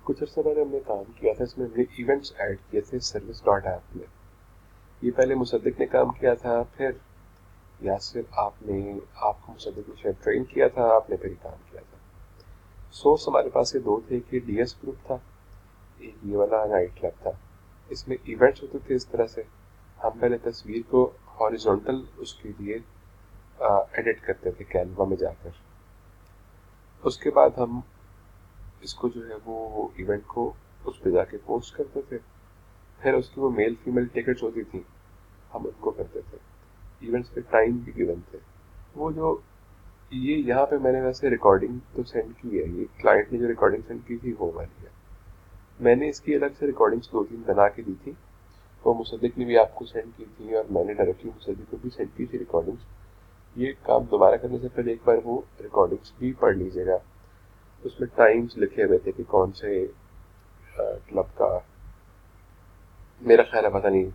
कुछ अर्से पहले हमने काम किया था, इसमें हमने इवेंट्स ऐड किए थे सर्विस डॉट ऐप में। ये पहले मुसद्दिक ने काम किया था, फिर यासिर आपको मुसद्दिक ने शायद ट्रेन किया था, आपने फिर काम किया था। सोर्स हमारे पास ये दो थे कि डीएस ग्रुप था, एक ये वाला नाइट क्लब था। इसमें इवेंट्स होते थे इस तरह से, हम पहले तस्वीर को हॉरिजॉन्टल उसके लिए एडिट करते थे कैनवा में जाकर। उसके बाद हम इसको जो है वो इवेंट को उस पर जाके पोस्ट करते थे। फिर उसकी वो मेल फीमेल टिकट्स होती थी, हम उनको करते थे। इवेंट्स पे टाइम भी गिवन थे। वो जो ये यहाँ पे मैंने वैसे रिकॉर्डिंग तो सेंड की है, ये क्लाइंट ने जो रिकॉर्डिंग सेंड की थी वो वाली है। मैंने इसकी अलग से रिकॉर्डिंग्स 2-3 बना के दी थी, वो मुसद्दिक ने भी आपको सेंड की थी और मैंने डायरेक्टली मुसद्दिक को भी सेंड की थी रिकॉर्डिंग्स। ये काम दोबारा करने से पहले एक बार वो रिकॉर्डिंग्स भी पढ़ लीजिएगा। उसमें टाइम्स लिखे हुए थे कि कौन से क्लब का, मेरा ख्याल है पता नहीं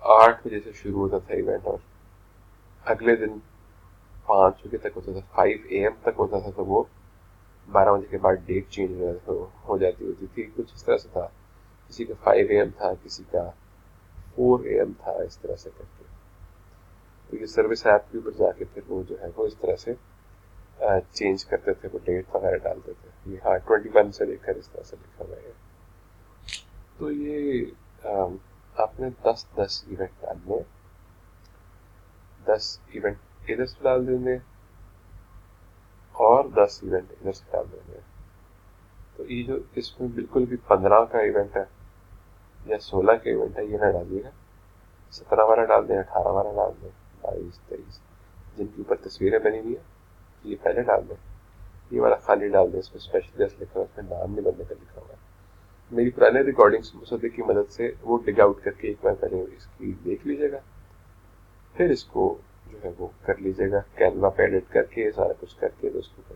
8 बजे से शुरू होता था इवेंट और अगले दिन 5 बजे तक होता था, 5 AM तक होता था। तो वो 12 बजे के बाद डेट चेंज हो जाती होती थी, कुछ इस तरह से था। किसी का 5 AM था, किसी का 4 AM था, इस तरह से करके। तो ये सर्विस ऐप के ऊपर जाके फिर वो जो है वो इस तरह से चेंज करते थे, वो डेट वगैरह डालते थे। ये हाँ 21 से लेकर इस तरह से लिखा हुआ है। तो ये आपने 10-10 इवेंट डालने, 10 इवेंट इधर से डाल देंगे और 10 इवेंट इधर से डाल देंगे। तो ये जो इसमें बिल्कुल भी 15 का इवेंट है या 16 का इवेंट है, ये ना डालिएगा। 17 वाला डाल दें, 18 वाला डाल दें, 22-23 जिनके ऊपर तस्वीरें बनी हुई है ये पहले डाल दें। ये वाला खाली डाल दें, इसमें स्पेशल गेस्ट लिखा हुआ है, इसमें नाम नहीं बंदे का लिखा हुआ है। मेरी पुराने रिकॉर्डिंग्स मुसद्दिक की मदद से वो डिग आउट करके एक बार पहले इसकी देख लीजिएगा, फिर इसको जो है वो कर लीजिएगा, कैनवा पे एडिट करके सारा कुछ करके उसको कर